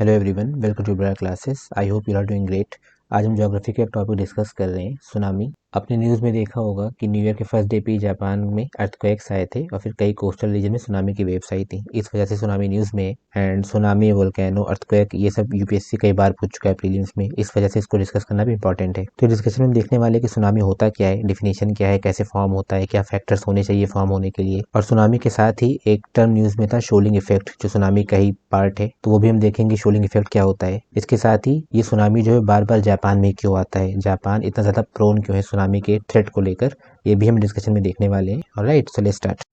Hello everyone, welcome to Briar classes. I hope you are doing great. आज हम geography के एक topic discuss कर रहे हैं, सुनामी। आपने न्यूज़ में देखा होगा कि न्यू ईयर के फर्स्ट डे पे ही जापान में अर्थक्वेक्स आए थे और फिर कई कोस्टल रीजन में सुनामी की वेव्स आई थी। इस वजह से सुनामी न्यूज़ में है। एंड सुनामी, वोल्केनो, अर्थक्वेक, ये सब यूपीएससी कई बार पूछ चुका है प्रीलिम्स में। इस वजह से इसको डिस्कस करना भी इंपॉर्टेंट है। तो डिस्कशन में हम देखने वाले कि सुनामी होता क्या है, डिफिनेशन क्या है, कैसे फॉर्म होता है, क्या फैक्टर्स होने चाहिए फॉर्म होने के लिए। और सुनामी के साथ ही एक टर्म न्यूज़ में था, शोलिंग इफेक्ट, जो सुनामी का ही पार्ट है, तो वो भी हम देखेंगे शोलिंग इफेक्ट क्या होता है। इसके साथ ही ये सुनामी जो है बार बार जापान में क्यों आता है, जापान इतना ज़्यादा प्रोन क्यों है सुनामी के थ्रेट को लेकर, ये भी हम डिस्कशन में देखने वाले हैं। Alright, so let's start.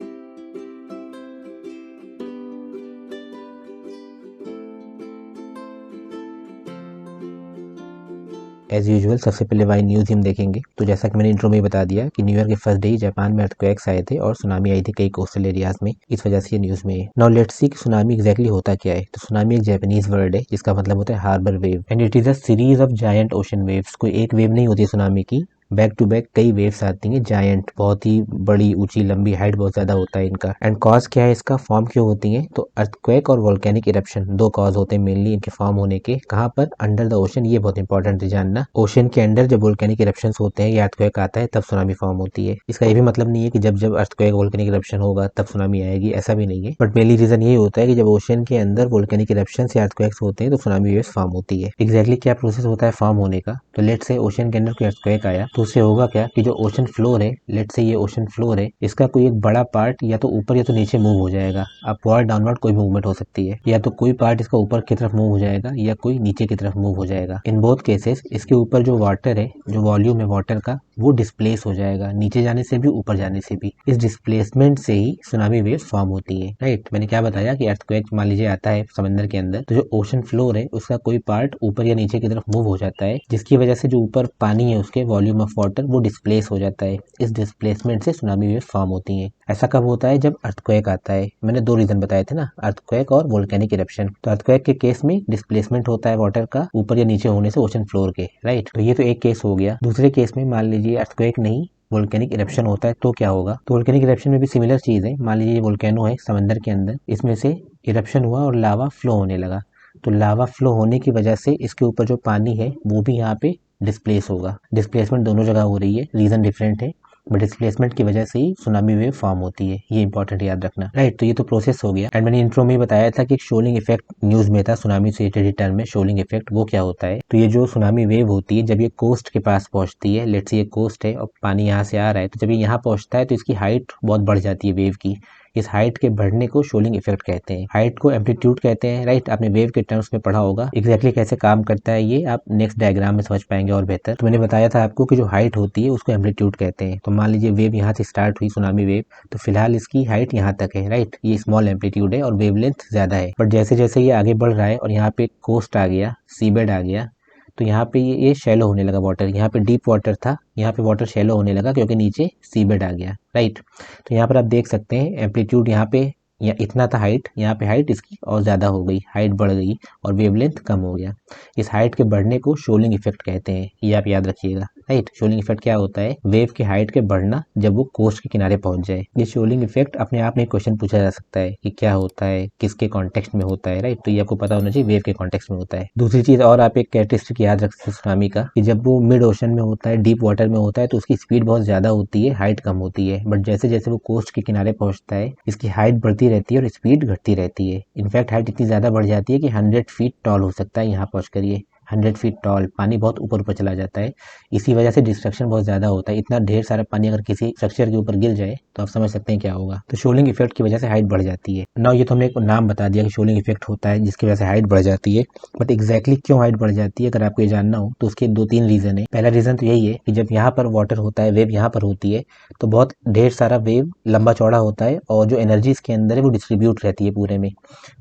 As usual सबसे पहले वाई न्यूज़ हम देखेंगे। तो जैसा कि मैंने इंट्रो में ही बता दिया कि न्यू ईयर के फर्स्ट डे ही जापान में अर्थक्वेक्स आए थे और सुनामी आई थी कई कोस्टल एरियाज में। इस वजह से ये न्यूज़ में है। नाउ लेट्स सी कि सुनामी एग्जैक्टली होता क्या है। तो सुनामी एक जापानीज वर्ड है जिसका मतलब होता है harbour wave, and it is a series of giant ocean waves. कोई एक वेव नहीं होती सुनामी की, बैक टू बैक कई वेव्स आती हैं, जायंट, बहुत ही बड़ी, ऊंची, लंबी, हाइट बहुत ज्यादा होता है इनका। एंड कॉज क्या है इसका, फॉर्म क्यों होती है, तो अर्थक्वेक और वोल्केनिक इरप्शन, दो कॉज होते हैं मेनली इनके फॉर्म होने के। कहाँ पर, अंडर द ओशन, ये बहुत इंपॉर्टेंट है जानना। ओशन के अंदर जब वोल्केनिक इरप्शन होते हैं या अर्थक्वेक आता है तब सुनामी फॉर्म होती है। इसका ये भी मतलब नहीं है कि जब जब अर्थक्वेक वोल्केनिक इरप्शन होगा तब सुनामी आएगी, ऐसा भी नहीं है। बट मेनली रीजन यही होता है कि जब ओशन के अंदर वोल्केनिक इरप्शन या अर्थक्वेक्स होते हैं तो सुनामी वेव्स फॉर्म होती है। एग्जैक्टली क्या प्रोसेस होता है फॉर्म होने का, तो लेट से ओशन के अंदर कोई अर्थक्वेक आया तो उससे होगा क्या कि जो ओशन फ्लोर है, लेट से ये ओशन फ्लोर है, इसका कोई एक बड़ा पार्ट या तो ऊपर या तो नीचे मूव हो जाएगा। अपवर्ड डाउनवर्ड कोई भी मूवमेंट हो सकती है, या तो कोई पार्ट इसका ऊपर की तरफ मूव हो जाएगा या कोई नीचे की तरफ मूव हो जाएगा। इन बोथ केसेस इसके ऊपर जो वाटर है, जो वॉल्यूम है वाटर का, वो डिस्प्लेस हो जाएगा, नीचे जाने से भी ऊपर जाने से भी। इस डिस्प्लेसमेंट से ही सुनामी वेव्स फॉर्म होती है। राइट, मैंने क्या बताया कि अर्थक्वेक मान लीजिए आता है समंदर के अंदर, तो जो ओशन फ्लोर है उसका कोई पार्ट ऊपर या नीचे की तरफ मूव हो जाता है, जिसकी वजह से जो ऊपर पानी है उसके वॉल्यूम ऑफ वाटर वो डिस्प्लेस हो जाता है। इस डिस्प्लेसमेंट से सुनामी वेव्स फॉर्म होती हैं। ऐसा कब होता है, जब अर्थक्वेक आता है। मैंने दो रीजन बताए थे ना, अर्थक्वेक और वोल्केनिक इरप्शन। तो अर्थक्वेक के केस में डिस्प्लेसमेंट होता है वाटर का ऊपर या नीचे होने से ओशन फ्लोर के। राइट, तो ये तो एक केस हो गया। दूसरे केस में मान लीजिए अर्थक्वेक नहीं, वोल्केनिक इरप्शन होता है तो क्या होगा। तो वोल्केनिक इरप्शन में भी सिमिलर चीज है। मान लीजिए ये वोल्केनो है समंदर के अंदर, इसमें से इरप्शन हुआ और लावा फ्लो होने लगा। तो लावा फ्लो होने की वजह से इसके ऊपर जो पानी है वो भी यहाँ पे डिस्प्लेस होगा। डिस्प्लेसमेंट दोनों जगह हो रही है, रीजन डिफरेंट है, बट डिस्प्लेसमेंट की वजह से ही सुनामी वेव फॉर्म होती है। ये इंपॉर्टेंट याद रखना। राइट, तो ये तो प्रोसेस हो गया। एंड मैंने इंट्रो में बताया था कि शोलिंग इफेक्ट न्यूज में था, सुनामी से रिलेटेड टर्म में शोलिंग इफेक्ट, वो क्या होता है। तो ये जो सुनामी वेव होती है जब ये कोस्ट के पास पहुंचती है, लेट्स से ये कोस्ट है और पानी यहाँ से आ रहा है, तो जब ये यहाँ पहुंचता है तो इसकी हाइट बहुत बढ़ जाती है वेव की। इस हाइट के बढ़ने को शोलिंग इफेक्ट कहते हैं। हाइट को एम्पलीट्यूड कहते हैं। राइट, आपने वेव के टर्म्स में पढ़ा होगा। एग्जैक्टली कैसे काम करता है ये आप नेक्स्ट डायग्राम में समझ पाएंगे और बेहतर। तो मैंने बताया था आपको कि जो हाइट होती है उसको एम्पलीट्यूड कहते हैं। तो मान लीजिए वेव यहाँ से स्टार्ट हुई सुनामी वेव, तो फिलहाल इसकी हाइट यहाँ तक है। राइट, ये स्मॉल एम्पलीट्यूड है और वेवलेंथ ज्यादा है। बट जैसे जैसे ये आगे बढ़ रहा है और यहाँ पे कोस्ट आ गया, सीबेड आ गया, तो यहाँ पे ये शैलो होने लगा वाटर। यहाँ पे डीप वाटर था, यहाँ पे वाटर शैलो होने लगा क्योंकि नीचे सीबेड आ गया। राइट, तो यहाँ पर आप देख सकते हैं एम्पलीट्यूड यहाँ पे या इतना था हाइट, यहाँ पे हाइट इसकी और ज़्यादा हो गई, हाइट बढ़ गई और वेवलेंथ कम हो गया। इस हाइट के बढ़ने को शोलिंग इफेक्ट कहते हैं, ये आप याद रखिएगा। राइट, शोलिंग इफेक्ट क्या होता है, वेव की हाइट के बढ़ना जब वो कोस्ट के किनारे पहुंच जाए। ये शोलिंग इफेक्ट अपने आप में क्वेश्चन पूछा जा सकता है कि क्या होता है, किसके कॉन्टेक्स्ट में होता है। राइट, तो ये आपको पता होना चाहिए वेव के कॉन्टेक्स्ट में होता है। दूसरी चीज और आप एक कैरेक्टरिस्टिक याद रख सकते हैं सुनामी का, कि जब वो मिड ओशन में होता है, डीप वाटर में होता है, तो उसकी स्पीड बहुत ज्यादा होती है, हाइट कम होती है। बट जैसे जैसे वो कोस्ट के किनारे पहुंचता है इसकी हाइट बढ़ती रहती है और स्पीड घटती रहती है। इनफैक्ट हाइट इतनी ज्यादा बढ़ जाती है कि 100 फीट टॉल हो सकता है यहाँ पहुंचकर ये। 100 फीट टॉल, पानी बहुत ऊपर ऊपर चला जाता है। इसी वजह से डिस्ट्रक्शन बहुत ज्यादा होता है। इतना ढेर सारा पानी अगर किसी स्ट्रक्चर के ऊपर गिर जाए तो आप समझ सकते हैं क्या होगा। तो शोलिंग इफेक्ट की वजह से हाइट बढ़ जाती है। ना ये तो हमने एक नाम बता दिया कि शोलिंग इफेक्ट होता है जिसकी वजह से हाइट बढ़ जाती है। बट एग्जैक्टली क्यों हाइट बढ़ जाती है अगर आपको ये जानना हो तो उसके दो तीन रीजन है। पहला रीजन तो यही है कि जब यहाँ पर वाटर होता है, वेव यहाँ पर होती है, तो बहुत ढेर सारा वेव लंबा चौड़ा होता है और जो एनर्जी इसके अंदर है वो डिस्ट्रीब्यूट रहती है पूरे में।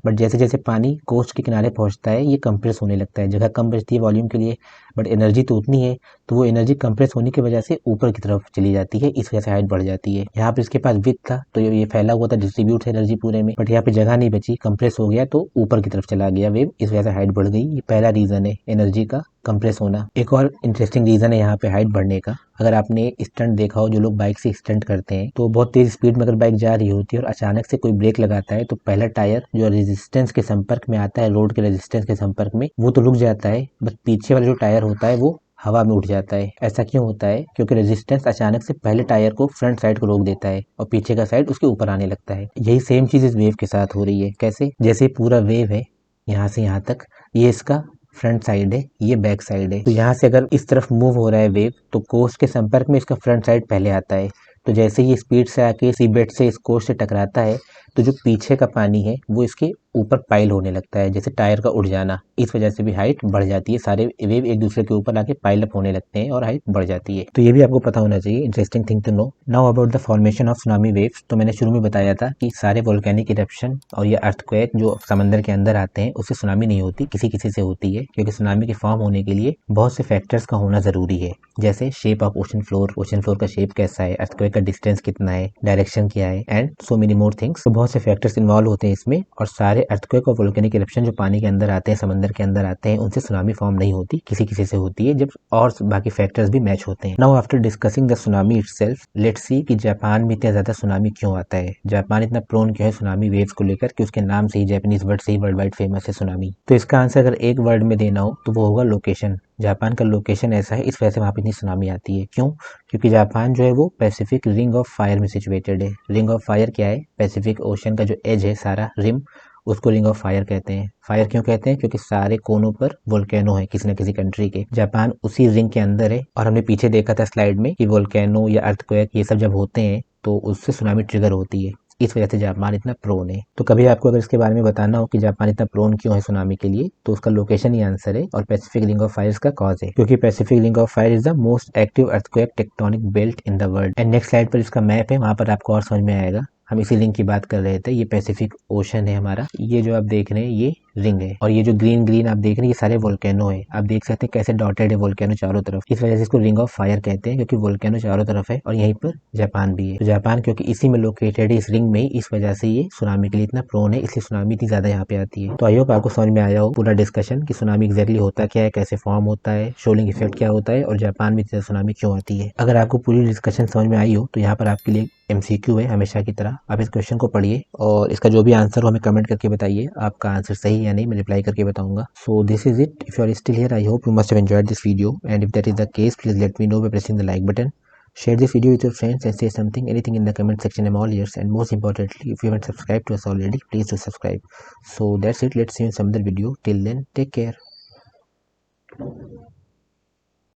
बट जैसे जैसे पानी कोस्ट के किनारे पहुंचता है ये कंप्रेस होने लगता है, जगह कम बचती है वॉल्यूम के लिए, बट एनर्जी तो उतनी है, तो वो एनर्जी कंप्रेस होने की वजह से ऊपर की तरफ चली जाती है। इस वजह से हाइट बढ़ जाती है। यहाँ पे इसके पास विथ था तो ये फैला हुआ था, डिस्ट्रीब्यूट है एनर्जी पूरे में, बट यहाँ पे जगह नहीं बची, कंप्रेस हो गया तो ऊपर की तरफ चला गया वेव, इस वजह से हाइट बढ़ गई। ये पहला रीजन है एनर्जी का कंप्रेस होना। एक और इंटरेस्टिंग रीज़न है यहाँ पे हाइट बढ़ने का। अगर आपने स्टंट देखा हो, जो लोग बाइक से स्टंट करते हैं, तो बहुत तेज स्पीड में अगर बाइक जा रही होती है और अचानक से कोई ब्रेक लगाता है, तो पहला टायर जो रेजिस्टेंस के संपर्क में आता है, रोड के रेजिस्टेंस के संपर्क में, वो तो रुक जाता है, बस पीछे वाला जो टायर होता है वो हवा में उठ जाता है। ऐसा क्यों होता है? क्योंकि रेजिस्टेंस अचानक से पहले टायर को, फ्रंट साइड को रोक देता है और पीछे का साइड उसके ऊपर आने लगता है। यही सेम चीज इस वेव के साथ हो रही है। कैसे? जैसे पूरा वेव है यहाँ से यहाँ तक, ये इसका फ्रंट साइड है, ये बैक साइड है। तो यहाँ से अगर इस तरफ मूव हो रहा है वेव, तो कोस्ट के संपर्क में इसका फ्रंट साइड पहले आता है। तो जैसे ये स्पीड से आके सी बेड से इस कोस्ट से टकराता है, तो जो पीछे का पानी है वो इसके ऊपर पाइल होने लगता है, जैसे टायर का उड़ जाना। इस वजह से भी हाइट बढ़ जाती है, सारे वेव एक दूसरे के ऊपर आके पाइल अप होने लगते हैं और हाइट बढ़ जाती है। तो ये भी आपको पता होना चाहिए, interesting thing to know. Now about the formation of tsunami waves. तो मैंने शुरू में बताया था कि सारे वोल्केनिक इरप्शन और ये अर्थक्वेक जो समंदर के अंदर आते हैं, उससे सुनामी नहीं होती, किसी किसी से होती है, क्योंकि सुनामी के फॉर्म होने के लिए बहुत से फैक्टर्स का होना जरूरी है। जैसे शेप ऑफ ओशन फ्लोर का शेप कैसा है, अर्थक्वेक का डिस्टेंस कितना है, डायरेक्शन क्या है, and so many more things. तो बहुत से फैक्टर्स इन्वॉल्व होते हैं इसमें, और सारे अर्थक्वेक और वोल्केनिक इरप्शन जो पानी के अंदर आते हैं, समंदर के अंदर आते हैं, उनसे सुनामी फॉर्म नहीं होती, किसी किसी से होती है, जब और बाकी फैक्टर्स भी मैच होते हैं। Now after discussing the tsunami itself, let's see कि जापान में इतना ज्यादा सुनामी क्यों आता है, जापान इतना प्रोन क्यों है सुनामी वेव्स को लेकर, कि उसके नाम से ही, जापानीज वर्ड से ही वर्ल्ड वाइड फेमस है सुनामी। तो इसका आंसर अगर एक वर्ड में देना हो तो वो होगा लोकेशन। जापान का लोकेशन ऐसा है, इस वजह से वहां पर इतनी सुनामी आती है। क्यों? क्योंकि जापान जो है वो पैसिफिक रिंग ऑफ फायर में सिचुएटेड है। रिंग ऑफ फायर क्या है? पैसिफिक ओशन का जो एज है, सारा रिम, उसको रिंग ऑफ फायर कहते हैं। फायर क्यों कहते हैं? क्योंकि सारे कोनों पर वोल्केनो है किसी न किसी कंट्री के। जापान उसी रिंग के अंदर है, और हमने पीछे देखा था स्लाइड में कि वोल्केनो या अर्थक्वेक ये सब जब होते हैं तो उससे सुनामी ट्रिगर होती है। इस वजह से जापान इतना प्रोन है। तो कभी आपको अगर इसके बारे में बताना हो कि जापान इतना प्रोन क्यों है सुनामी के लिए, तो उसका लोकेशन ही आंसर है, और पैसिफिक रिंग ऑफ फायर का कॉज है, क्योंकि Pacific ring of fire is the most active earthquake tectonic belt in the world. And next slide पर इसका मैप है, वहां पर आपको और समझ में आएगा। हम इसी रिंग की बात कर रहे थे। ये पैसिफिक ओशन है हमारा, ये जो आप देख रहे हैं ये रिंग है, और ये जो ग्रीन ग्रीन आप देख रहे हैं ये सारे वोल्केनो है। आप देख सकते हैं कैसे डॉटेड है वोल्केनो चारों तरफ। इस वजह से इसको रिंग ऑफ फायर कहते हैं, क्योंकि वोल्केनो चारों तरफ है और यहीं पर जापान भी है। तो जापान क्योंकि इसी में लोकेटेड है, इस रिंग में, इस वजह से ये सुनामी के लिए इतना प्रोन है, इसलिए सुनामी इतनी ज्यादा यहाँ पे आती है। तो आई होप आपको समझ में आया हो पूरा डिस्कशन कि सुनामी एक्जैक्टली होता क्या है, कैसे फॉर्म होता है, शोलिंग इफेक्ट क्या होता है, और जापान में इतनी सुनामी क्यों आती है। अगर आपको पूरी डिस्कशन समझ में आई हो तो यहाँ पर आपके लिए MCQ है हमेशा की तरह। आप इस क्वेश्चन को पढ़िए और इसका जो भी आंसर हो हमें कमेंट करके बताइए, आपका आंसर सही या नहीं, मैं रिप्लाई करके बताऊंगा। So this is it. If you are still here, I hope you must have enjoyed this video, and if that is the case, please let me know by pressing the like button. Share this video with your friends and say anything in the comment section. I'm all ears. And most importantly, if you haven't subscribed to us already, please do subscribe. So that's it. Let's see you in some other video. Till then, take care.